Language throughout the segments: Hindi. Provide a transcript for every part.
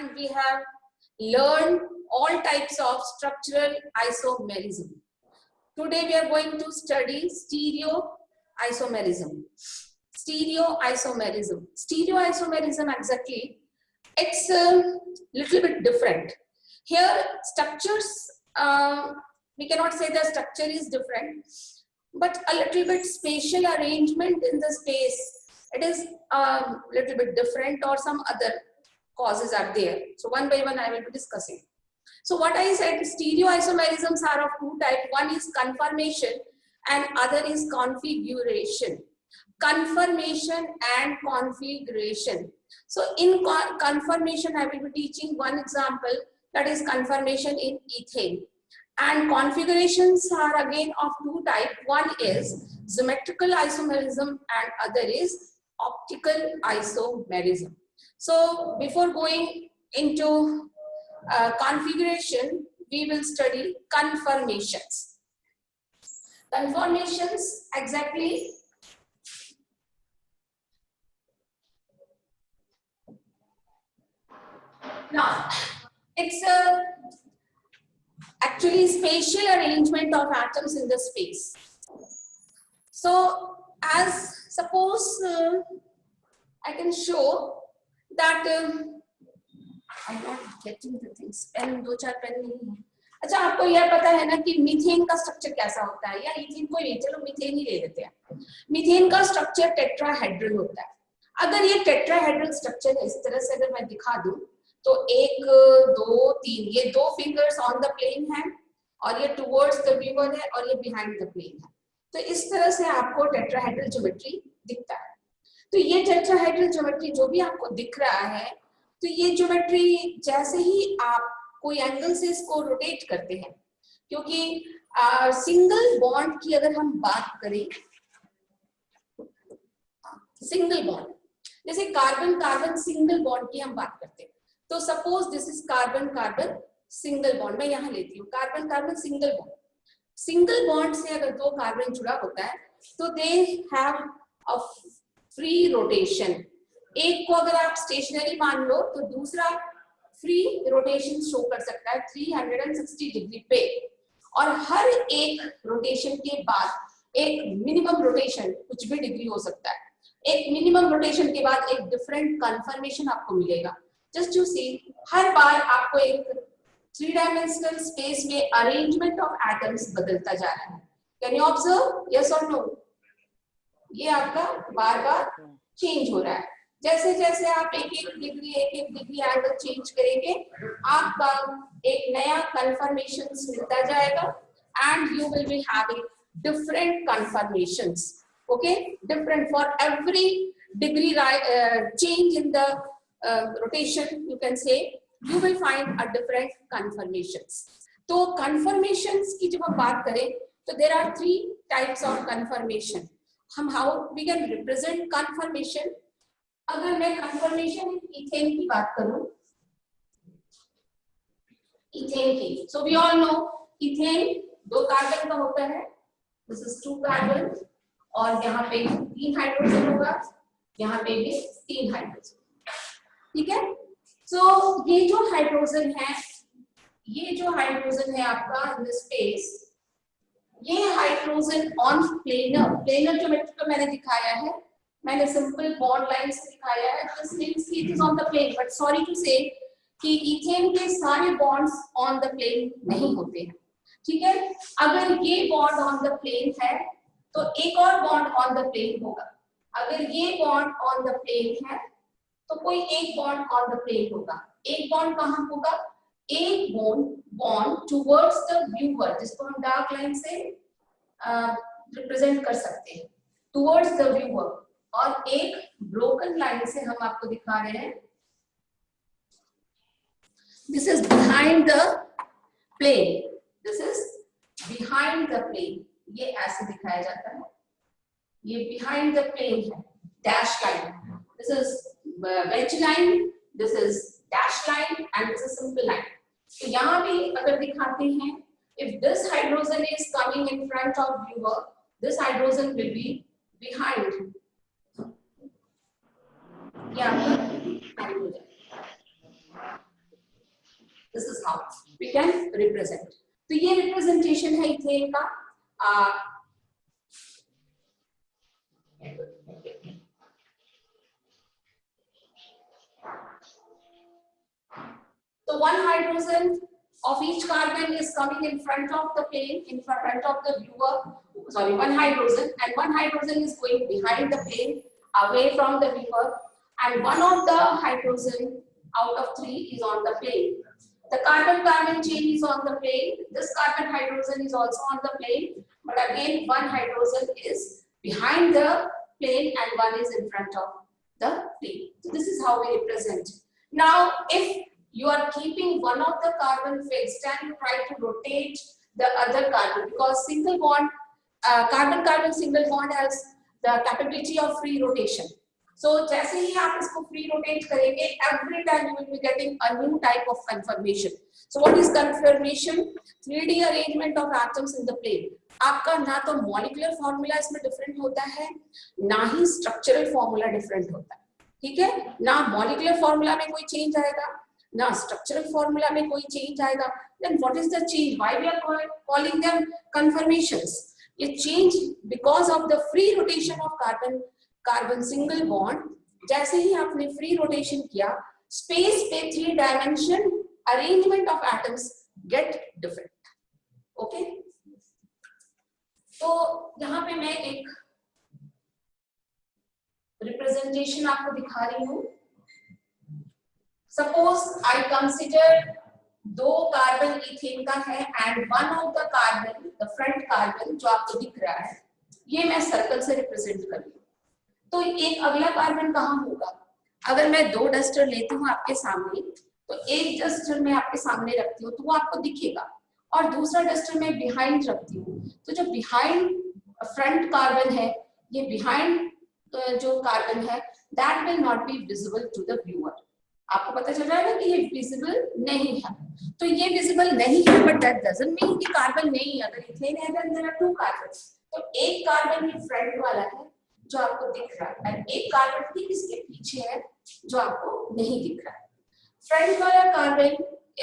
and we have learned all types of structural isomerism. Today we are going to study stereoisomerism. Stereoisomerism exactly, it's a little bit different. Here structures, we cannot say the structure is different, but a little bit spatial arrangement in the space, it is a little bit different, or some other causes are there. So one by one I will be discussing. So what I said, stereoisomerisms are of two types. One is conformation and other is configuration. Conformation and configuration. So in conformation, I will be teaching one example, that is conformation in ethane. And configurations are again of two types. One is symmetrical isomerism and other is optical isomerism. So before going into configuration, we will study conformations. Conformations exactly now, it's a actually spatial arrangement of atoms in the space. So as suppose I can show that I'm not getting the things, pen दो चार पेन नहीं है. अच्छा, आपको यह पता है ना कि मीथेन का स्ट्रक्चर कैसा होता है, या ईथेन कोई नहीं, चलो मीथेन ही ले लेते हैं. मीथेन का स्ट्रक्चर टेट्राहेड्रल होता है. अगर ये टेट्राहेड्रल स्ट्रक्चर है, इस तरह से अगर मैं दिखा दूं तो 1 2 3, ये 2 फिंगर्स ऑन द प्लेन है और ये टुवर्ड्स द व्यूअर है और ये बिहाइंड द प्लेन है. तो इस तरह से आपको टेट्राहेड्रल ज्योमेट्री दिखता है. तो ये टेट्राहेड्रल ज्योमेट्री जो भी आपको दिख रहा है, तो ये ज्योमेट्री जैसे ही आप कोई एंगल से इसको रोटेट करते हैं, क्योंकि सिंगल बॉन्ड की अगर हम बात करें, सिंगल बॉन्ड जैसे कार्बन कार्बन सिंगल बॉन्ड की हम बात करते हैं, तो suppose this is carbon carbon single bond, मैं यहाँ लेती हूँ carbon carbon single bond. Single bond से अगर 2 कार्बन जुड़ा होता है तो they have a free rotation. एक को अगर आप स्टेशनरी मान लो तो दूसरा फ्री रोटेशन शो कर सकता है 360 डिग्री पे, और हर एक रोटेशन के बाद एक मिनिमम रोटेशन, कुछ भी डिग्री हो सकता है, एक मिनिमम रोटेशन के बाद एक डिफरेंट कन्फर्मेशन आपको मिलेगा. जस्ट टू सी, हर बार आपको एक 3 डायमेंशनल स्पेस में अरेंजमेंट ऑफ एटम्स बदलता जा रहा है. कैन यू ऑब्जर्व, यस और नो? ये आपका बार बार चेंज हो रहा है. जैसे जैसे आप एक एक डिग्री एंगल चेंज करेंगे, आपका एक नया कन्फर्मेशंस मिलता जाएगा, and you will be having different conformations. Okay, different for every degree change in the rotation, you can say you will find a different conformations. तो conformations की जब हम बात करें तो there are 3 types of conformation. हम how we can represent conformation. अगर मैं conformation ईथेन की बात करूं, ईथेन की, so we all know ethane 2 carbon का होता है, this is 2 कार्बन, और यहाँ पे 3 हाइड्रोजन होगा, यहाँ पे भी 3 हाइड्रोजन. ठीक है. So, ये जो हाइड्रोजन है आपका इन द स्पेस, ये हाइड्रोजन ऑन प्लेनर ज्योमेट्री को मैंने दिखाया है, मैंने सिंपल बॉन्ड लाइन से दिखाया है. This means it is on the plane, but sorry to say कि ईथेन के सारे बॉन्ड्स ऑन द प्लेन नहीं होते हैं. ठीक है. अगर ये बॉन्ड ऑन द प्लेन है तो एक और बॉन्ड ऑन द प्लेन होगा. अगर ये बॉन्ड ऑन द प्लेन है तो कोई एक बॉन्ड ऑन द प्लेन होगा. एक बॉन्ड कहाँ होगा? एक बॉन्ड टुवर्ड्स द व्यूअर, जिसको हम डार्क लाइन से रिप्रेजेंट कर सकते हैं, टुवर्ड्स द व्यूअर, और एक ब्रोकन लाइन से हम आपको दिखा रहे हैं, this is behind the plane, this is behind the plane. ये ऐसे दिखाया जाता है, ये बिहाइंड द प्लेन है, dash line. This is wedge line, this is dash line, and this is simple line. तो यहाँ भी अगर दिखाते हैं, if this hydrogen is coming in front of viewer, this hydrogen will be behind. ये आपका hydrogen. This is how we can represent. तो ये रिप्रेजेंटेशन है इथेन का। So one hydrogen of each carbon is coming in front of the plane, in front of the viewer. Sorry, one hydrogen, and one hydrogen is going behind the plane, away from the viewer, and one of the hydrogen out of 3 is on the plane. The carbon-carbon chain is on the plane. This carbon hydrogen is also on the plane, but again one hydrogen is behind the plane and one is in front of the plane. So this is how we represent. Now, if you are keeping one of the carbon fixed and you try to rotate the other carbon, because single bond, carbon-carbon single bond has the capability of free rotation. So जैसे ही आप इसको free rotate करेंगे, every time you will be getting a new type of conformation. So what is conformation? 3D arrangement of atoms in the plane. आपका ना तो molecular formula इसमें different होता है, ना ही structural formula different होता है, ठीक है? ना molecular formula में कोई change आएगा, ना structural formula में कोई change आएगा. Then what is the change? Why we are calling them conformations? ये change because of the free rotation of carbon single bond. जैसे ही आपने free rotation किया, space पे 3 dimension arrangement of atoms get different. Okay? तो यहाँ पे मैं एक representation आपको दिखा रही हूँ. Suppose I consider 2 carbon ethane का है and one of the carbon, the front carbon जो आपको दिख रहा है, ये मैं सर्कल से रिप्रेजेंट कर रही हूँ. तो एक अगला कार्बन कहाँ होगा? अगर मैं 2 डस्टर लेती हूँ आपके सामने, तो एक डस्टर मैं आपके सामने रखती हूँ तो वो आपको दिखेगा, और दूसरा डस्टर मैं बिहाइंड रखती हूँ. तो जो बिहाइंड फ्रंट कार्बन है, ये बिहाइंड जो कार्बन है, that will not be visible to the viewer. आपको पता चल रहा है ना कि ये विजिबल नहीं है. तो ये विजिबल नहीं है, बट दैट डजंट मीन कि कार्बन नहीं है. अगर इथेन है देन देयर आर 2 कार्बन्स. तो एक कार्बन ये फ्रंट वाला है जो आपको दिख रहा है, और एक कार्बन ठीक इसके पीछे है जो आपको नहीं दिख रहा है. फ्रंट वाला carbon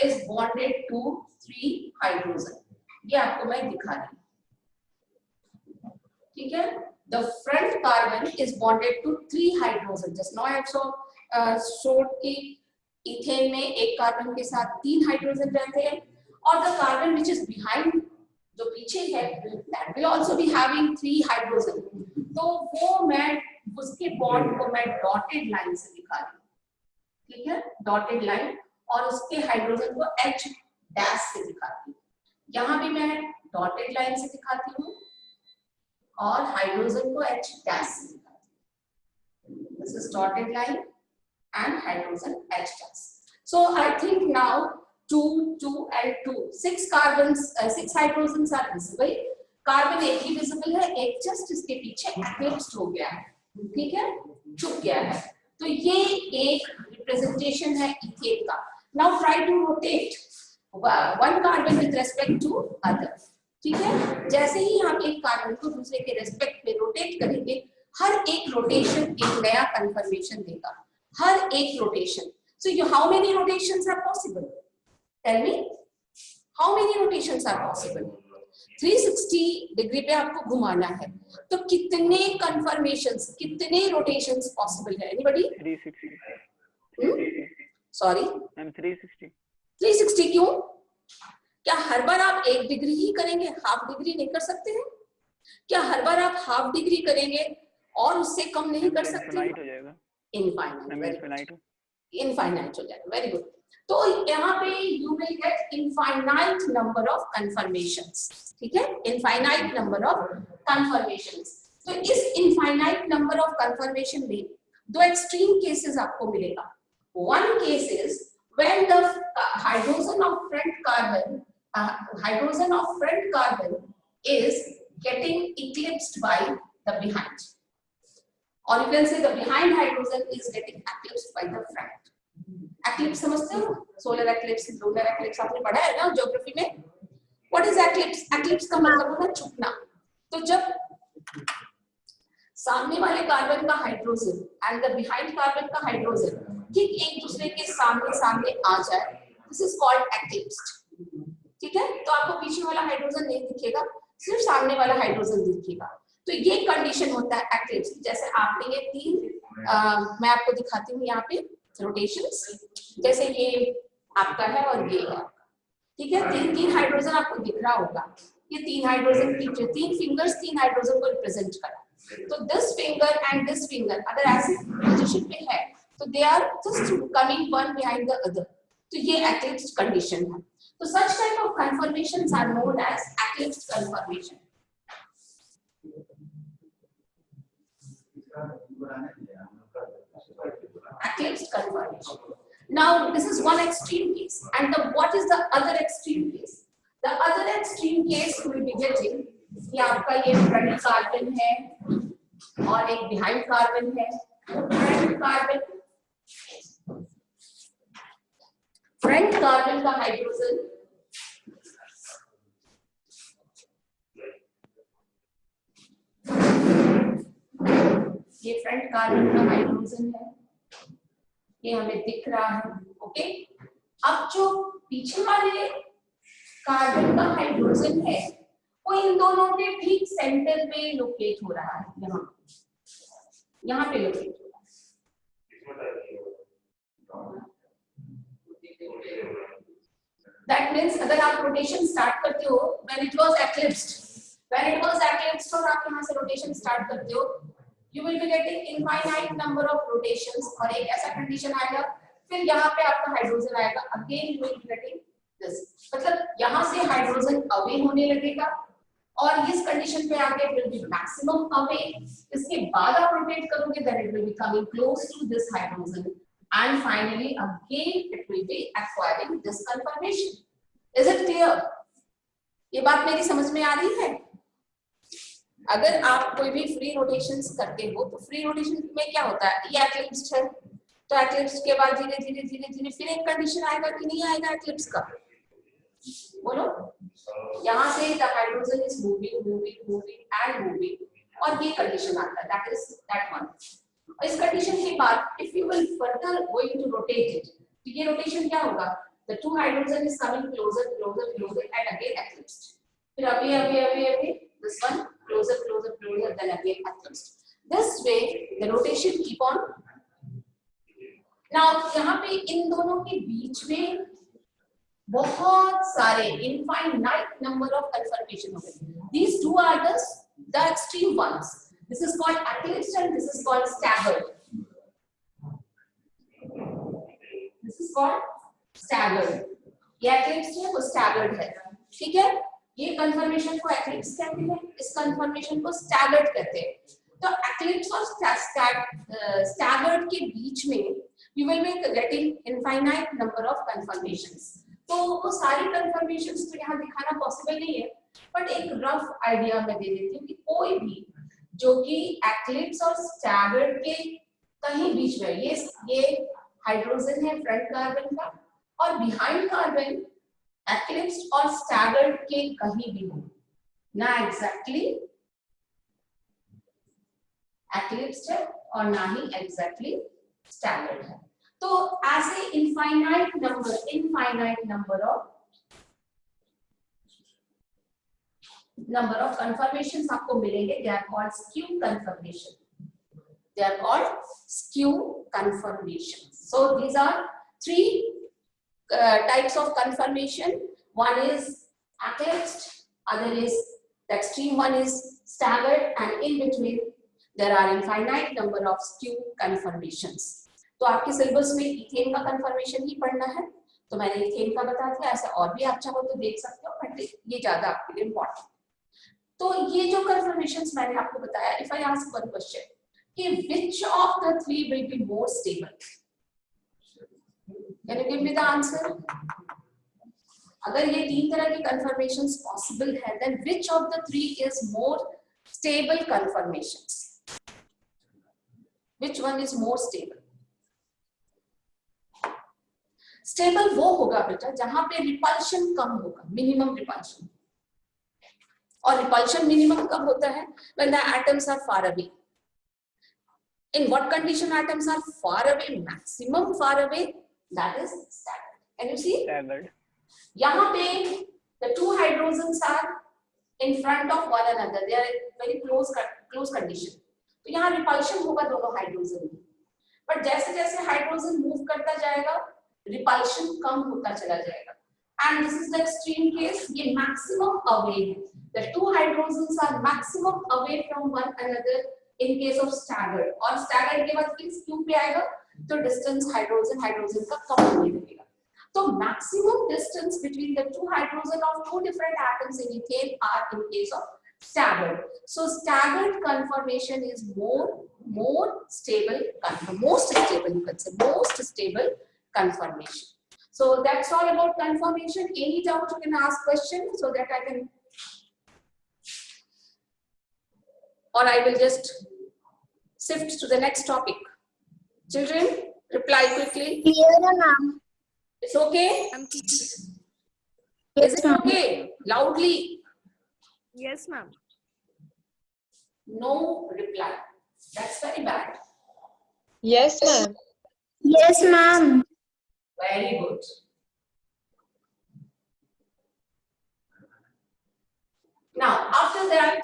is bonded to 3 hydrogen. ये आपको मैं दिखा रही हूँ, ठीक है? The front carbon is bonded to 3 hydrogen. Just now I have showed कि इथेन में एक कार्बन के साथ 3 हाइड्रोजन रहते हैं, और the carbon which is behind, जो पीछे है, that will also be having 3 hydrogen. तो वो मैं उसके बॉन्ड को मैं डॉटेड लाइन से दिखा रही हूँ, ठीक है? डॉटेड लाइन, और उसके हाइड्रोजन को H डैश से दिखाती हूँ. यहाँ भी मैं डॉटेड लाइन से दिखाती हूँ और हाइड्रोजन को H डैश से दिखाती हूँ. This is dotted line and hydrogen H dash. So I think now 2, 2 and 2, 6 carbons, 6 hydrogens are visible. Carbon एक ही विजिबल है, एक जस्ट इसके पीछे एक्लिप्स्ड हो गया है, ठीक है? छुप गया है. तो ये एक रिप्रेजेंटेशन है इथेन का. Now try to rotate one carbon with respect to other, ठीक है? जैसे ही आप एक कार्बन को दूसरे के रिस्पेक्ट पे रोटेट करेंगे, हर एक रोटेशन एक नया कन्फर्मेशन देगा, हर एक rotation. So how many rotations are possible? Tell me, how many rotations are possible? 360 degree पे आपको घुमाना है, तो कितने कन्फर्मेशंस, कितने रोटेशंस पॉसिबल है? एनीबॉडी? 360. Sorry ma'am, 360. 360 क्यों? क्या हर बार आप 1 डिग्री ही करेंगे, हाफ डिग्री नहीं कर सकते हैं? क्या हर बार आप हाफ डिग्री करेंगे और उससे कम नहीं कर सकते? इनफाइनाइट हो जाएगा. इनफाइनाइट हो जाएगा. Very good. तो यहाँ पे you will get infinite number of confirmations, ठीक है? Infinite number of confirmations. तो इस infinite number of confirmation में 2 extreme cases आपको मिलेगा. One case is when the hydrogen of front carbon is getting eclipsed by the behind, or you can say the behind hydrogen is getting eclipsed by the front. Eclipse समझते हो? सोलर एक्लिप्स, लूनर एक्लिप्स आपने पढ़ा है ना ज्योग्राफी में. What is eclipse? एक्लिप्स का मतलब होता है छुपना. तो जब सामने वाले कार्बन का hydrogen and the behind carbon का हाइड्रोजन ठीक एक दूसरे के सामने सामने आ जाए, दिस इज कॉल्ड एक्लिप्स्ड। ठीक है, तो आपको पीछे वाला हाइड्रोजन नहीं दिखेगा, सिर्फ सामने वाला हाइड्रोजन दिखेगा। तो ये कंडीशन होता है एक्लिप्स। जैसे आपने ये तीन मैं आपको दिखाती हूँ यहाँ पे रोटेशंस, जैसे ये आपका है और ये है, ठीक है, तीन तीन हाइड्रोजन आपको दिख रहा होगा। ये तीन हाइड्रोजन की तीन फिंगर्स तीन हाइड्रोजन को रिप्रेजेंट करा। तो this finger and this finger अगर ऐसे पोजीशन पे है तो they are just coming one behind the other, तो ये एक्लिप्स्ड कंडीशन है। तो such type of conformations are known as eclipsed conformation. Eclipsed conformation. Now this is one extreme case, and what is the other extreme case? The other extreme case we will be getting कि आपका ये फ्रंट कार्बन है और एक बिहाइंड कार्बन है। फ्रंट कार्बन का हाइड्रोजन ये फ्रंट कार्बन का हाइड्रोजन है, ये हमें दिख रहा है। ओके, अब जो पीछे वाले कार्बन का हाइड्रोजन है वो इन दोनों के ठीक सेंटर पे लोकेट हो रहा है, यहाँ पे लोकेट हो रहा है। That means अगर आप रोटेशन स्टार्ट करते हो when it was eclipsed और आप यहाँ से रोटेशन स्टार्ट करते हो, you will be getting infinite number of rotations और एक ऐसा कंडीशन आएगा, फिर यहाँ पे आपका हाइड्रोजन आएगा, again you will be getting this, मतलब यहाँ से हाइड्रोजन अवे होने लगेगा और इस कंडीशन पे आके it will be maximum away, इसके बाद आप रोटेट करोगे then it will be coming close to this hydrogen and finally again it will be acquiring this conformation. Is it clear? ये बात मेरी समझ में आ रही है? अगर आप कोई भी फ्री रोटेशंस करते हो तो फ्री रोटेशन में क्या होता है, ये एक्लिप्स्ड है तो एक्लिप्स के बाद धीरे धीरे धीरे धीरे फिर एक कंडीशन आएगा कि नहीं आएगा एक्लिप्स का, बोलो। यहाँ से the hydrogen is moving moving moving and moving और ये कंडीशन आता है, दैट इज दैट वन। इस कंडीशन के बाद if you will further going to rotate it, तो ये रोटेशन क्या होगा, the two hydrogen is coming closer closer closer and again eclipsed, फिर अभी this one closer closer closer then again eclipsed. This way the rotation keep on. Now यहाँ पे इन दोनों के बीच में बहुत सारे infinite number of conformation हो गए। These two are the extreme ones. This is called eclipsed and this is called staggered. This is called staggered. ये eclipsed है, वो staggered है, ठीक है। ये कंफर्मेशन को एक्लिप्स कहते हैं, इस कंफर्मेशन को स्टैगर्ड कहते हैं। तो एक्लिप्स और स्टैगर्ड के बीच में you will be getting infinite number of confirmations. तो वो सारी कंफर्मेशंस तो यहाँ दिखाना पॉसिबल नहीं है, बट एक रफ आइडिया मैं दे देती हूँ कि कोई भी जो कि एक्लिप्स और स्टैगर्ड के कहीं बीच में, ये हाइड्रोजन है फ्रंट कार्बन का और बिहाइंड कार्बन एक्लिप्स्ड और स्टैगर्ड के कहीं भी हो, ना एग्जैक्टली एक्लिप्स्ड है और ना ही एग्जैक्टली स्टैगर्ड है। तो ऐसे इनफाइनाइट नंबर ऑफ कंफर्मेशंस आपको मिलेंगे। They are called skew conformation, they are called skew conformation. So these are three types of conformation. One is eclipsed, other is the extreme one is staggered, and in between there are infinite number of skew conformations. तो आपके सिलेबस में इथेन का कंफर्मेशन ही पढ़ना है, तो मैंने इथेन का बता दिया, ऐसे और भी आप चाहो तो देख सकते हो, बट ये ज्यादा आपके लिए इम्पोर्टेंट। तो ये जो कंफर्मेशंस मैंने आपको बताया, if I ask one question कि which of the three will be more stable, Can you give me the answer? अगर ये तीन तरह के conformations possible है, then which of the three is more stable conformations? Which one is more stable? Stable वो होगा बेटा जहां पे repulsion कम होगा, minimum repulsion. और repulsion minimum कब होता है? When the atoms are far away. In what condition atoms are far away? Maximum far away. That is staggered. Can you see? Staggered. यहाँ पे the two hydrogens are in front of one another. They are in very close condition. तो यहाँ repulsion होगा दोनों हाइड्रोजन में. पर जैसे जैसे हाइड्रोजन मूव करता जाएगा, repulsion कम होता चला जाएगा. And this is the extreme case. ये maximum away है. The two hydrogens are maximum away from one another in case of staggered. और staggered के बाद फिर क्यों पे आएगा? तो distance हाइड्रोजन का कम होने लगेगा. So maximum distance between the two hydrogen of two different atoms in ethane are in case of staggered. So staggered conformation is more stable, most stable, you can say most stable conformation. So that's all about conformation. Any doubt you can ask question so that I can, or I will just shift to the next topic. Children, reply quickly. Clear, ma'am. It's okay? Yes, Is it okay? Loudly. Yes, ma'am. No reply. That's very bad. Yes, ma'am. Yes, ma'am. Very good. Now, after that,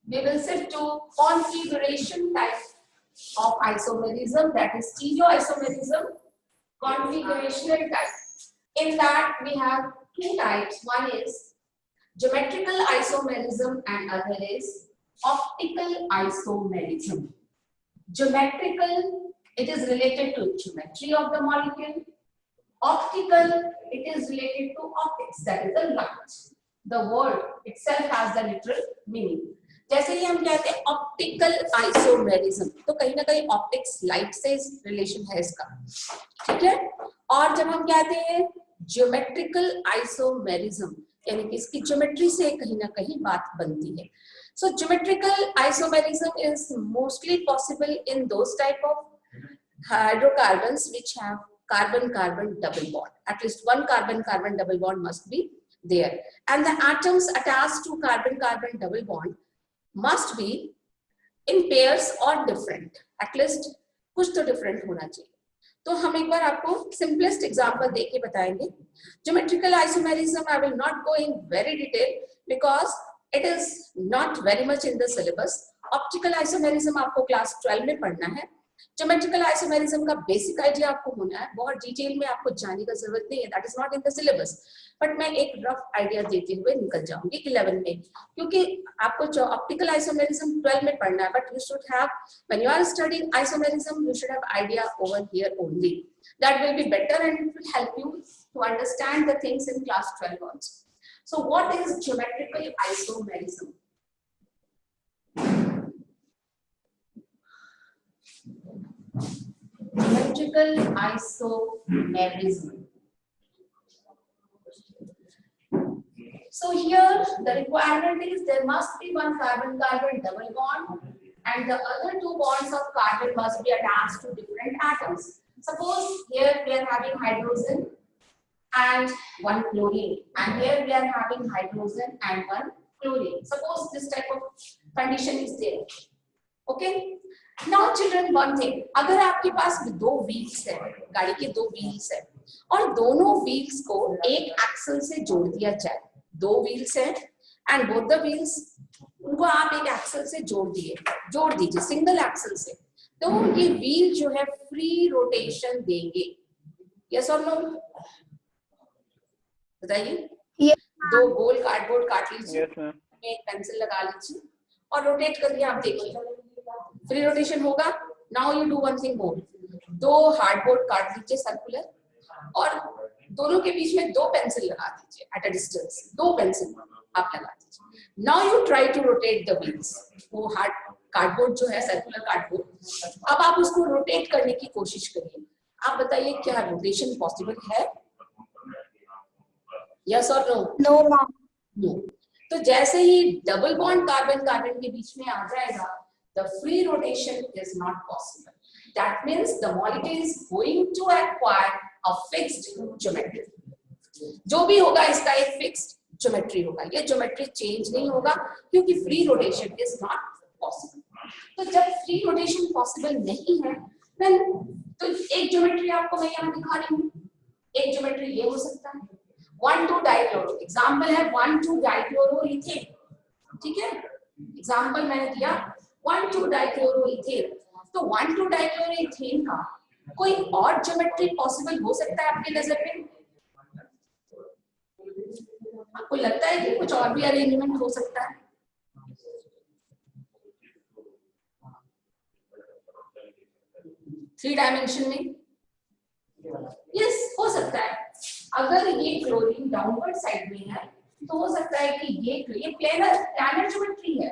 we will shift to configuration type of isomerism, that is stereoisomerism, configurational type. In that, we have two types. One is geometrical isomerism and other is optical isomerism. Geometrical, it is related to geometry of the molecule. Optical, it is related to optics, that is the light. The word itself has the literal meaning. जैसे ही हम कहते हैं ऑप्टिकल आइसोमेरिज्म, तो कहीं ना कहीं ऑप्टिक्स लाइट से रिलेशन है इसका, ठीक है. और जब हम कहते हैं ज्योमेट्रिकल आइसोमेरिज्म, यानी कि इसकी ज्योमेट्री से कहीं ना कहीं बात बनती है. So geometrical isomerism is mostly possible in those type of hydrocarbons which have carbon-carbon double bond. At least one carbon-carbon double bond must be there, and the atoms attached to carbon-carbon double bond must be in pairs or different. At least कुछ तो different होना चाहिए. तो हम एक बार आपको simplest example देके बताएंगे. Geometrical isomerism I will not go in very detail because it is not very much in the syllabus. Optical isomerism आपको class 12 में पढ़ना है. Geometrical isomerism का basic idea आपको होना है. बहुत डिटेल में आपको जाने का जरूरत नहीं है. That is not in the syllabus. But मैं एक rough idea देते हुए निकल जाऊंगी 11 में, क्योंकि आपको जो optical isomerism 12 में पढ़ना है. But you should have, when you are studying isomerism, you should have idea over here only. That will be better and it will help you to understand the things in class 12 also. So what is geometrical isomerism? Geometrical isomerism. So here the requirement is there must be one carbon-carbon double bond and the other two bonds of carbon must be attached to different atoms. Suppose here we are having hydrogen and one chlorine, and here we are having hydrogen and one chlorine. Suppose this type of condition is there. Okay. Now children, one thing, अगर आपके पास दो व्हील्स है, गाड़ी के दो व्हील्स है और दोनों व्हील्स को एक एक्सल से जोड़ दिया जाए, दो व्हील्स है एंड बोथ द व्हील्स उनको आप एक एक्सल से जोड़ दीजिए सिंगल एक्सल से, तो ये व्हील जो है फ्री रोटेशन देंगे. यस और नो? बताइए. दो गोल कार्डबोर्ड काट लीजिए, एक पेंसिल लगा लीजिए और रोटेट करके आप देखिए फ्री रोटेशन होगा. Now you do one thing more, दो हार्डबोर्ड काट लीजिए सर्कुलर और दोनों के बीच में दो पेंसिल लगा दीजिए एट अ डिस्टेंस, दो पेंसिल आप लगा दीजिए. Now you try to rotate the wheels. वो हार्ड कार्डबोर्ड जो है सर्कुलर कार्डबोर्ड, अब आप उसको रोटेट करने की कोशिश करिए. आप बताइए क्या रोटेशन पॉसिबल है? यस और नो? No, ma'am. नो. तो जैसे ही डबल बॉन्ड कार्बन कार्बन के बीच में आ जाएगा, the free rotation is not possible. That means the molecule is going to acquire a fixed geometry. जो भी होगा इसका एक fixed geometry होगा. ये geometry change नहीं होगा क्योंकि free rotation is not possible. तो जब free rotation possible नहीं है, then तो एक geometry आपको मैं यहाँ दिखा रही हूँ. एक ज्योमेट्री ये हो सकता है 1,2 डाइक्लोरो, एग्जांपल है 1,2 डाइक्लोरो इथेन, ठीक है, एग्जांपल मैंने दिया 1,2 डाइक्लोरो इथेन। तो 1,2 डाइक्लोरो इथेन का कोई और ज्योमेट्री पॉसिबल हो सकता है आपकी नजर में? आपको लगता है कि कुछ और भी अरेंजमेंट हो सकता है? थ्री डायमेंशन में यस हो सकता है। अगर ये क्लोरीन डाउनवर्ड साइड में है तो हो सकता है कि ये प्लानर ज्योमेट्री है।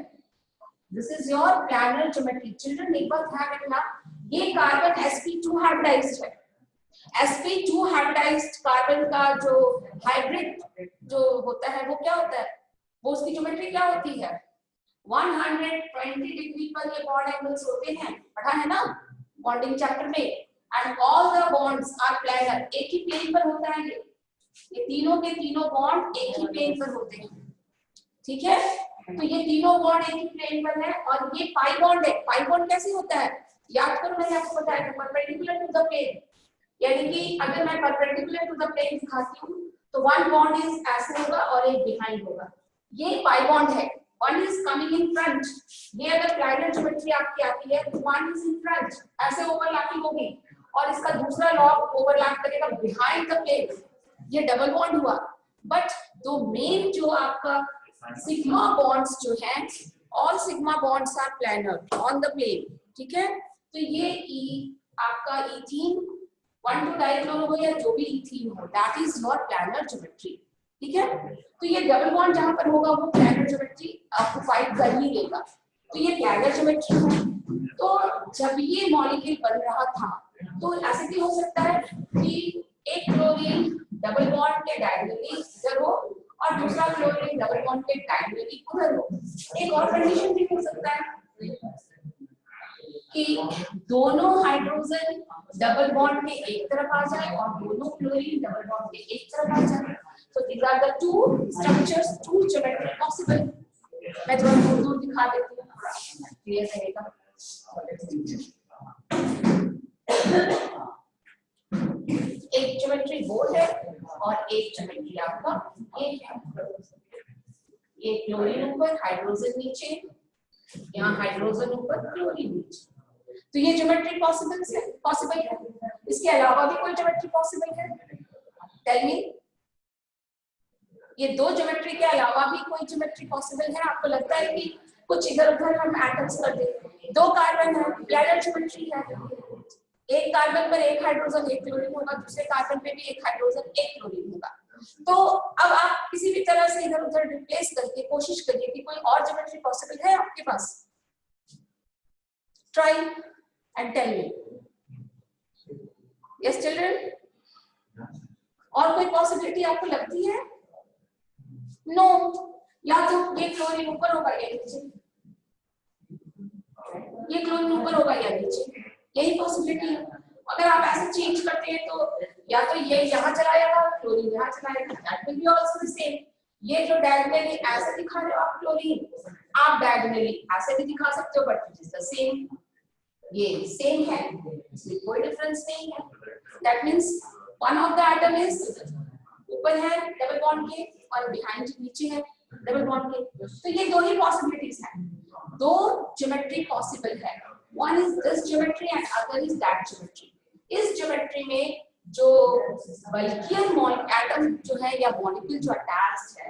This is your planar geometry. Children एक बात ध्यान रखना, ये कार्बन sp2 हाइब्रिडाइज्ड है। sp2 हाइब्रिडाइज्ड कार्बन का जो हाइब्रिड जो होता है वो क्या होता है, वो उसकी ज्योमेट्री क्या होती है? 120 डिग्री पर ये बॉन्ड एंगल्स होते हैं, पढ़ा है ना बॉन्डिंग चैप्टर में। And all the bonds are planar, एक ही प्लेन पर होता है ये तीनों के तीनों बॉन्ड एक ही प्लेन पर होते हैं, ठीक है। तो ये तीनों बॉन्ड एक ही प्लेन पर है और ये पाई बॉन्ड है। पाई बॉन्ड कैसे होता है याद करो, मैंने आपको बताया था परपेंडिकुलर टू द प्लेन, यानी कि अगर मैं परपेंडिकुलर टू द प्लेन दिखाती हूँ तो वन बॉन्ड इज ऐसे होगा और एक बिहाइंड होगा, ये पाई बॉन्ड है। One is coming in front, ये अगर प्लानर ज्योमेट्री आपकी आती है तो वन इज इन फ्रंट, ऐसे ओवरलैपिंग होगी और इसका दूसरा लॉग ओवरलैप करेगा बिहाइंड द प्लेन, ये डबल बॉन्ड हुआ। बट दो मेन जो आपका सिग्मा बॉन्ड्स जो हैं, all sigma bonds are planar on the plane, ठीक है। तो ये आपका इथीन 1,2 डाइक्लोरो हो या जो भी इथीन हो, that is your planar geometry, ठीक है। तो ये डबल बॉन्ड जहां पर होगा वो प्लानर ज्योमेट्री ऑक्युपाइड कर ही लेगा, तो ये प्लानर ज्योमेट्री है। तो जब ये मॉलिक्यूल बन रहा था तो ऐसे भी हो सकता है कि एक क्लोरीन डबल बॉन्ड के डायगोनली इधर हो और दूसरा क्लोरीन डबल बॉन्ड के डायगोनली उधर हो। एक और कंडीशन भी हो सकता है कि दोनों हाइड्रोजन डबल बॉन्ड के एक तरफ आ जाए और दोनों क्लोरीन डबल बॉन्ड के एक तरफ आ जाए। So these are the two structures, two geometry possible. मैं थोड़ा दूर दिखा देती हूँ, क्लियर रहेगा। एक ज्योमेट्री वो है और एक ज्योमेट्री आपका ये है। ये क्लोरीन ऊपर हाइड्रोजन नीचे, यहाँ हाइड्रोजन ऊपर क्लोरीन नीचे, तो ये ज्योमेट्री पॉसिबल है। इसके अलावा भी कोई ज्योमेट्री पॉसिबल है? टेल मी, ये दो ज्योमेट्री के अलावा भी कोई ज्योमेट्री पॉसिबल है? आपको लगता है कि कुछ इधर उधर हम एटम्स कर दें? दो कार्बन है, प्लानर ज्योमेट्री है, एक कार्बन पर एक हाइड्रोजन एक क्लोरीन होगा, दूसरे कार्बन पे भी एक हाइड्रोजन एक क्लोरीन होगा। तो अब आप किसी भी तरह से इधर उधर रिप्लेस करके कोशिश करिए कि कोई और ज्योमेट्री पॉसिबल है आपके पास। Try and tell me. Yes children, और कोई पॉसिबिलिटी आपको लगती है? नो, या तो ये क्लोरीन ऊपर होगा या नीचे, ये क्लोरीन ऊपर होगा या नीचे, यही पॉसिबिलिटी है। अगर आप ऐसे चेंज करते हैं तो या तो ये यहाँ चला जाएगा क्लोरीन यहाँ चला जाएगा, that will be also the same. ये जो डायगोनली ऐसे दिखा रहे हो आप क्लोरीन, आप डायगोनली ऐसे भी दिखा सकते हो, but it is the same, ये सेम है, इसमें कोई डिफरेंस नहीं है। That means one of the atom is ऊपर है डबल बॉन्ड के और बिहाइंड नीचे है डबल बॉन्ड के। तो ये दो ही पॉसिबिलिटीज हैं, दो ज्योमेट्री पॉसिबल है। One is this geometry and other is that geometry. इस ज्योमेट्री में जो बल्कियर एटम जो है या मॉलिक्यूल जो अटैच्ड है,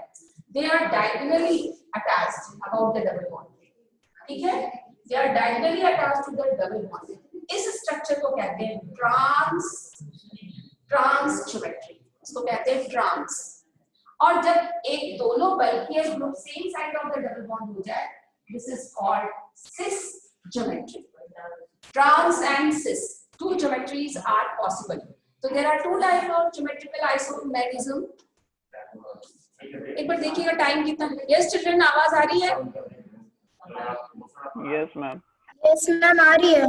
they are diagonally attached about the double bond, ठीक है, they are diagonally attached to the double bond. इस स्ट्रक्चर को कहते हैं ट्रांस ज्योमेट्री, इसको कहते हैं ट्रांस। और जब एक दोनों bulkier group same side of the double bond हो जाए, this is called cis geometry. Trans and cis, two geometries are possible. So there are two types of geometrical isomerism. एक बार देखिएगा टाइम कितना है। Yes children, आवाज आ रही है? Yes ma'am. Yes ma'am, आ रही है।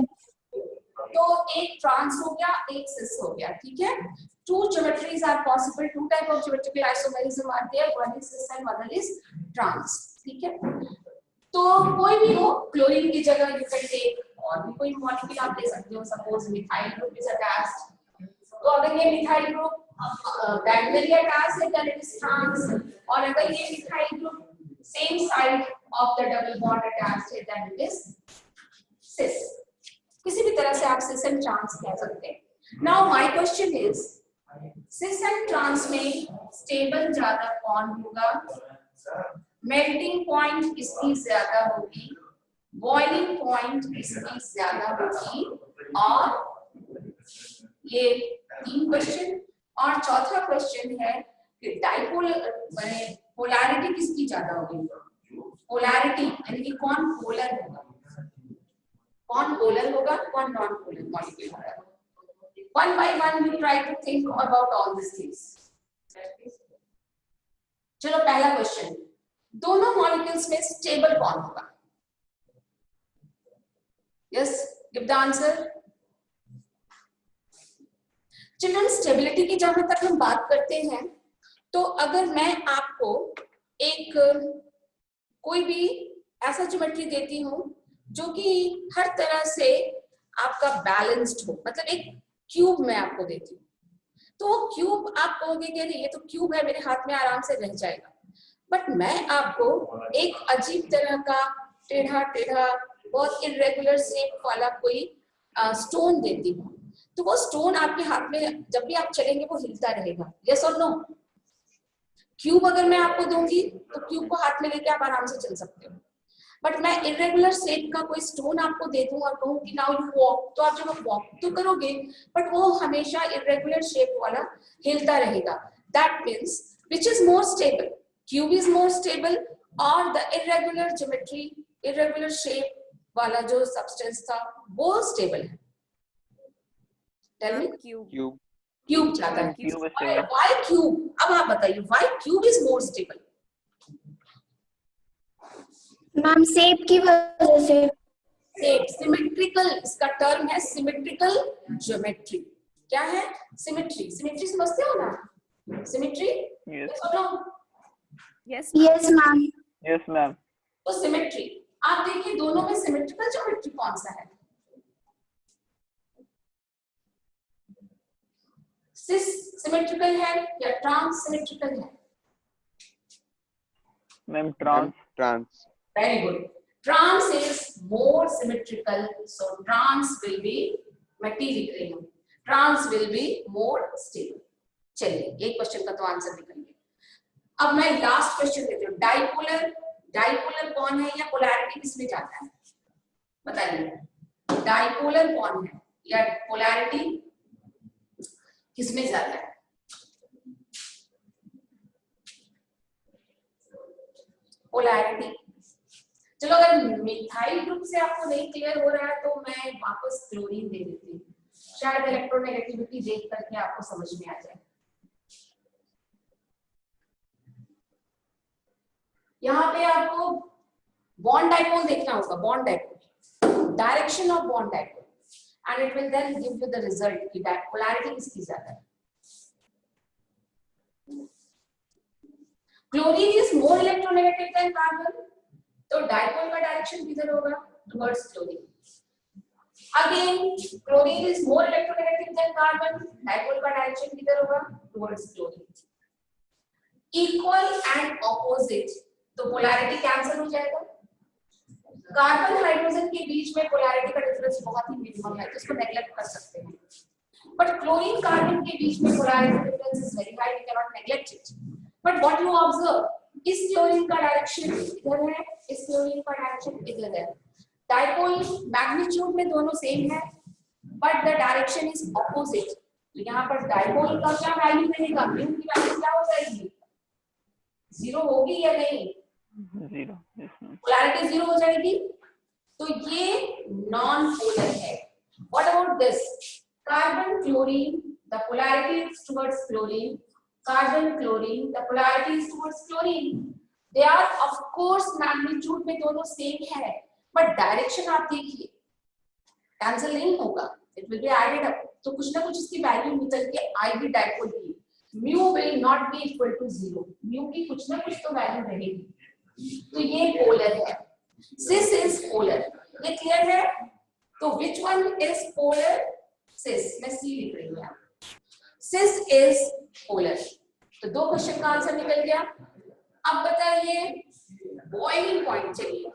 तो एक ट्रांस हो गया, एक सिस हो गया, ठीक है। Two geometries are possible. Two type of geometrical isomerism are there. One is cis and one is trans. ठीक है। तो कोई भी हो, क्लोरीन की जगह यू कैन टेक और भी कोई मॉलिक्यूल आप ले सकते हो। Suppose methyl group is attached, तो अगर ये मिथाइल ग्रुप diagonally attached है then it is trans, और अगर ये methyl group same side of the double bond attached है then it is cis. किसी भी तरह से आप cis and trans कह सकते हैं. Now my question is cis and trans में stable ज्यादा कौन होगा? मेल्टिंग पॉइंट इसकी ज्यादा होगी, बॉइलिंग पॉइंट इसकी ज्यादा होगी, और ये 3 क्वेश्चन. और चौथा क्वेश्चन है कि डाइपोल माने पोलैरिटी किसकी ज्यादा होगी? पोलैरिटी यानी कि कौन पोलर होगा, कौन पोलर होगा, कौन नॉन पोलर मॉलिक्यूल होगा. One by one we try to think about all these things. चलो पहला क्वेश्चन, दोनों मॉलिक्यूल्स में स्टेबल कौन होगा? Yes, give the answer. Children, stability की जहां तक हम बात करते हैं तो अगर मैं आपको एक कोई भी ऐसा ज्योमेट्री देती हूं जो कि हर तरह से आपका बैलेंस्ड हो, मतलब एक क्यूब मैं आपको देती हूँ, तो वो क्यूब आप कहोगे कि अरे ये तो क्यूब है, मेरे हाथ में आराम से रह जाएगा. बट मैं आपको एक अजीब तरह का टेढ़ा टेढ़ा बहुत इरेगुलर शेप वाला कोई स्टोन देती हूँ, तो वो स्टोन आपके हाथ में जब भी आप चलेंगे वो हिलता रहेगा. यस और नो? क्यूब अगर मैं आपको दूंगी तो क्यूब को हाथ में लेके आप आराम से चल सकते हो. बट मैं इरेगुलर शेप का कोई स्टोन आपको दे दूं और कहूं कि नाउ यू वॉक, तो आप जब वॉक तो करोगे बट वो हमेशा इरेगुलर शेप वाला हिलता रहेगा. That means which is more stable? Cube is more stable और the irregular geometry, irregular shape वाला जो सब्सटेंस था वो स्टेबल है? Tell me. क्यूब. क्यूब ज्यादा है. Cube stable. Why cube? अब आप बताइए why cube is more stable? Ma'am shape की वजह से. शेप, सिमेट्रिकल, इसका टर्म है सिमेट्रिकल ज्योमेट्री. क्या है? सिमेट्री. सिमेट्री समझते हो ना? Symmetry. Yes ma'am. Yes ma'am. तो सिमेट्री आप देखिए, दोनों में सिमेट्रिकल ज्योमेट्री कौन सा है? सिस सिमेट्रिकल है या ट्रांस सिमेट्रिकल है? Ma'am trans. Trans. Very good. Trans is more symmetrical, so trans will be, मैं T लिख रही हूँ, trans will be more stable. चलिए एक क्वेश्चन का तो आंसर निकल गया. अब मैं लास्ट क्वेश्चन देती हूँ. डाइपोलर, डाइपोलर कौन है या पोलैरिटी किसमें जाता है? बताइए. डाइपोलर कौन है या पोलैरिटी किसमें जाता है? पोलैरिटी. चलो अगर मिथाइल ग्रुप से आपको नहीं क्लियर हो रहा है तो मैं वापस क्लोरीन दे देती हूँ, शायद इलेक्ट्रोनेगेटिविटी देख करके आपको समझ में आ जाए. यहाँ पे आपको बॉन्ड डाइपोल देखना होगा. Bond dipole, direction of bond dipole, and it will then give you the result कि पोलैरिटी किसकी ज्यादा है. Chlorine is more electronegative than carbon, तो डाइपोल का डायरेक्शन किधर होगा? Towards chlorine. Again chlorine is more electronegative than carbon, dipole का डायरेक्शन किधर होगा? Towards chlorine. Equal and opposite, तो पोलैरिटी कैंसिल हो जाएगा. कार्बन हाइड्रोजन के बीच में पोलैरिटी का डिफरेंस बहुत ही मिनिमम है, तो इसको नेग्लेक्ट कर सकते हैं. बट क्लोरीन कार्बन के बीच में polarity difference is very high, we can not neglect it. But what you observe, इस क्लोरीन का डायरेक्शन इधर है, इस क्लोरीन का डायरेक्शन इधर है. डाइपोल मैग्नीट्यूड में दोनों सेम है but the direction is opposite. तो यहाँ पर डाइपोल का क्या वैल्यू रहेगा? म्यू की वैल्यू क्या हो जाएगी? 0 होगी या नहीं? 0. पोलैरिटी 0 हो जाएगी. तो ये नॉन पोलर है. What about this? Carbon chlorine, the polarity is towards chlorine. Carbon chlorine, the polarity is towards chlorine. They are of course magnitude में दोनों same है, but direction आप देखिए cancel नहीं होगा, it will be added up. तो कुछ ना कुछ इसकी वैल्यू निकल के आएगी डाइपोल की. mu will not be equal to 0. mu की कुछ ना कुछ तो वैल्यू रहेगी. तो ये पोलर है. cis is polar. ये क्लियर है? तो which one is polar? cis. मैं C लिख रही हूँ. cis is polar. तो 2 क्वेश्चन का आंसर निकल गया। अब बताइए बॉइलिंग पॉइंट। चलिए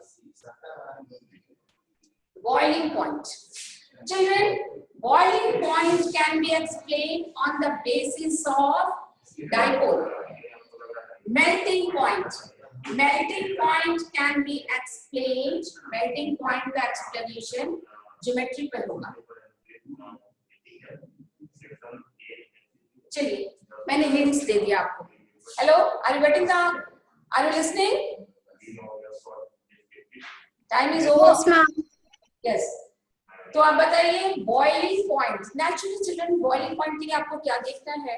boiling point. Children, boiling point can be explained on the basis of dipole. Melting point. Melting point can be explained. Melting point का explanation geometry पर होगा। चलिए मैंने hints दे दिया आपको। Hello, are you getting the? Are you listening? Time is over. Yes, ma'am. Yes तो आप बताइए boiling point. Naturally children boiling point के लिए आपको क्या देखना है?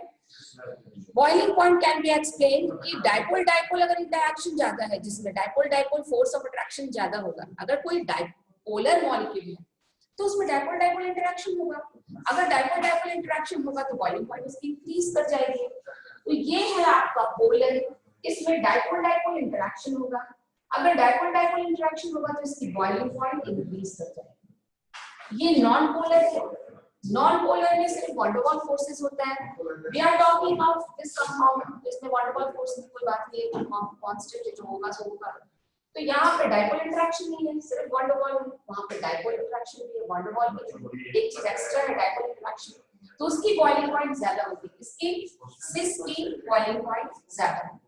Boiling point can be explain कि डाइपोल डाइपोल अगर इंटरेक्शन ज्यादा है, जिसमें dipole dipole force of attraction ज्यादा होगा, अगर कोई डाइपोलर मॉलिक्यूल है तो उसमें डाइपोल डाइपोल इंटरेक्शन होगा। अगर डाइपोल डाइपोल इंटरेक्शन होगा तो बॉइलिंग पॉइंट उसकी इंक्रीज कर जाएगी। तो ये है आपका पोलर, इसमें डाइपोल डाइपोल इंटरेक्शन होगा। अगर डाइपोल डाइपोल इंटरेक्शन होगा तो इसकी बॉइलिंग पॉइंट इंक्रीज कर जाएगी। ये नॉन पोलर है। नॉन पोलर में सिर्फ वैन डर वाल्स फोर्सेस होता है। We are talking of this compound, इसमें वैन डर वाल्स फोर्स की कोई बात नहीं है, कांस्टेंट है, जो होगा सो होगा। तो यहाँ पे डाइपोल इंटरेक्शन नहीं है, सिर्फ वैन डर वाल। वहां पे डाइपोल इंटरेक्शन भी है, वैन डर वाल की एक चीज एक्स्ट्रा है डाइपोल इंटरेक्शन, तो उसकी बॉइलिंग पॉइंट ज्यादा होगी, इसकी सिस की बॉइलिंग पॉइंट ज्यादा है।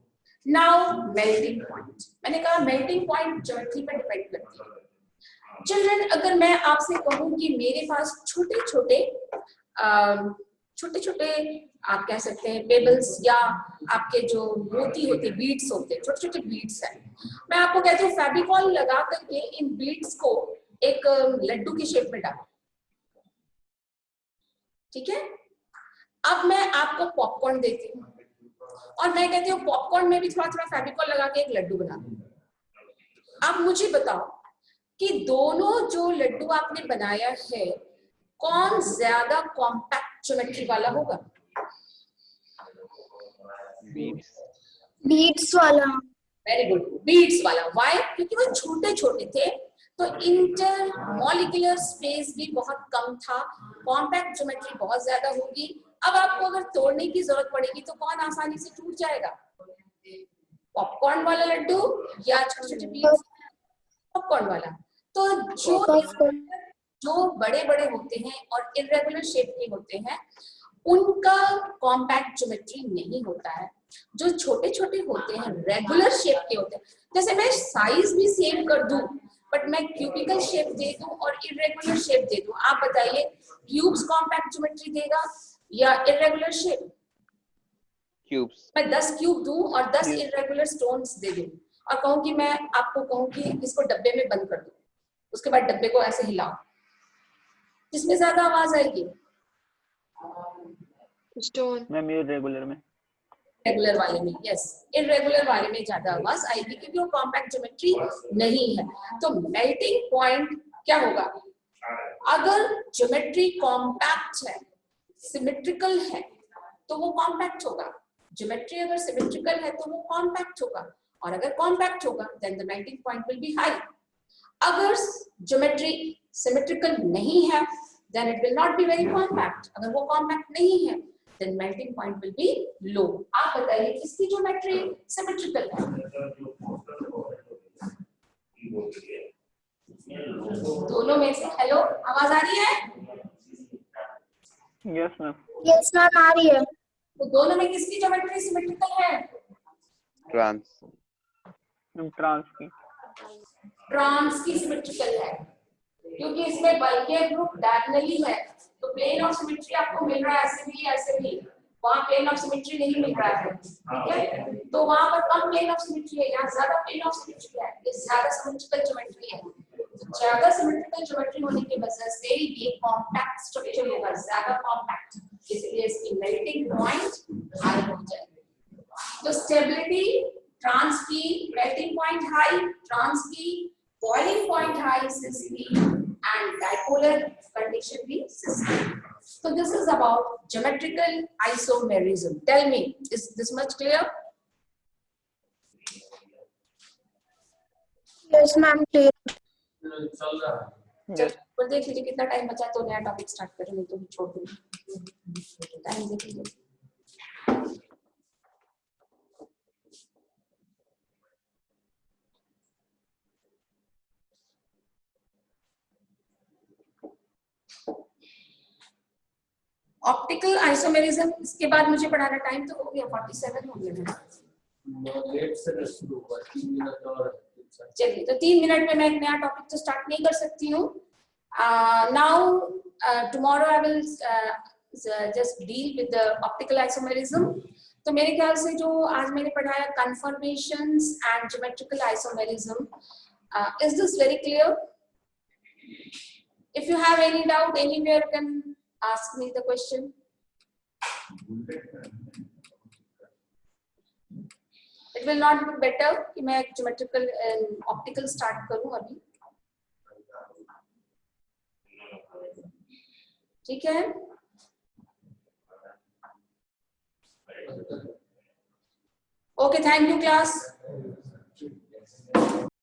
नाउ मेल्टिंग पॉइंट, मैंने कहा मेल्टिंग पॉइंट ज्योमेट्री पर डिपेंड करती है। चिल्ड्रन अगर मैं आपसे कहूं कि मेरे पास छोटे छोटे आप कह सकते हैं पेबल्स या आपके जो मोती होते बीड्स होते हैं, छोटे छोटे बीड्स हैं, मैं आपको कहती हूँ फेविकॉल लगा करके इन बीड्स को एक लड्डू की शेप में डालो, ठीक है। अब मैं आपको पॉपकॉर्न देती हूँ और मैं कहती हूँ पॉपकॉर्न में भी थोड़ा थोड़ा फेविकॉल लगा के एक लड्डू बना दो। अब मुझे बताओ कि दोनों जो लड्डू आपने बनाया है कौन ज्यादा कॉम्पैक्ट ज्योमेट्री वाला होगा? बीट्स वाला। वेरी गुड, बीड्स वाला। व्हाई? क्योंकि वो छोटे छोटे थे तो इंटर मॉलिक्यूलर स्पेस भी बहुत कम था, कॉम्पैक्ट ज्योमेट्री बहुत ज्यादा होगी। अब आपको अगर तोड़ने की जरूरत पड़ेगी तो कौन आसानी से टूट जाएगा? पॉपकॉर्न वाला लड्डू या छोटे छोटे बीड्स? पॉपकॉर्न वाला। तो जो बड़े बड़े होते हैं और इरेगुलर शेप के होते हैं उनका कॉम्पैक्ट ज्योमेट्री नहीं होता है। जो छोटे छोटे होते हैं रेगुलर शेप के होते हैं, जैसे मैं साइज भी सेम कर दूं बट मैं क्यूबिकल शेप दे दूं और इरेगुलर शेप दे दूं, आप बताइए क्यूब्स कॉम्पैक्ट ज्योमेट्री देगा या इरेगुलर शेप? क्यूब्स। मैं 10 क्यूब दूं और 10 इरेगुलर स्टोन्स दे दूं और कहूं कि मैं आपको कहूं कि इसको डब्बे में बंद कर दो, उसके बाद डब्बे को ऐसे हिलाओ, जिसमें ज्यादा आवाज आएगी? स्टोन। मैम ये रेगुलर में। रेगुलर वाले में, यस, इरेगुलर वाले में ज्यादा आवाज आएगी क्योंकि वो कॉम्पैक्ट ज्योमेट्री नहीं है। तो मेल्टिंग पॉइंट क्या होगा? अगर ज्योमेट्री कॉम्पैक्ट है, सिमेट्रिकल है तो वो कॉम्पैक्ट होगा। ज्योमेट्री अगर सिमेट्रिकल है तो वो कॉम्पैक्ट होगा, और अगर कॉम्पैक्ट होगा then the melting point will be high. अगर ज्योमेट्री सिमेट्रिकल नहीं है then it will not be very compact। अगर वो compact नहीं है then melting point will be low। आप बताइए किसकी ज्योमेट्री सिमेट्रिकल है? दोनों में से। हेलो, आवाज आ रही है? Yes ma'am. यस मैम आ रही है। तो दोनों में किसकी ज्योमेट्री सिमेट्रिकल है? ट्रांस की। ट्रांस की सिमेट्रिकल है क्योंकि इसमें बल के ग्रुप डायगोनली है, तो प्लेन ऑफ सिमेट्री आपको मिल रहा है ऐसे भी ऐसे भी। वहां प्लेन ऑफ सिमेट्री नहीं मिल रहा है, ठीक है, तो वहां पर कम प्लेन ऑफ सिमेट्री है, यहाँ ज्यादा प्लेन ऑफ सिमेट्री है, ये ज्यादा सिमेट्रिकल ज्योमेट्री है। तो ज्यादा सिमेट्रिकल ज्योमेट्री होने की वजह से ये कॉम्पैक्ट स्ट्रक्चर होगा, ज्यादा कॉम्पैक्ट, इसलिए इसकी मेल्टिंग पॉइंट हाई हो जाएगी। तो स्टेबिलिटी ट्रांस की मेल्टिंग पॉइंट हाई, ट्रांस की boiling point high SISP and dipolar condition be SISP। So this is about geometrical isomerism। Tell me, is this much clear? Yes ma'am clear. Yes. पर देख लीजिए कितना टाइम बचा तो नया टॉपिक स्टार्ट करें, नहीं तो छोड़ दूंगी। टाइम देख लीजिए। ऑप्टिकल आइसोमेरिज्म, इसके बाद मुझे पढ़ाना टाइम तो हो गया 47 हो गया। लेट से शुरू हुआ 3 मिनट और चलिए, तो 3 मिनट में मैं एक नया टॉपिक तो स्टार्ट नहीं कर सकती हूँ। Now tomorrow I will just deal with the optical isomerism. तो मेरे ख्याल से जो आज मैंने पढ़ाया conformations and geometrical isomerism, is this very clear? If you have any doubt anywhere, you can ask me the question. It will not be better कि मैं ज्योमेट्रिकल ऑप्टिकल स्टार्ट करूं अभी, ठीक है? Okay, thank you class.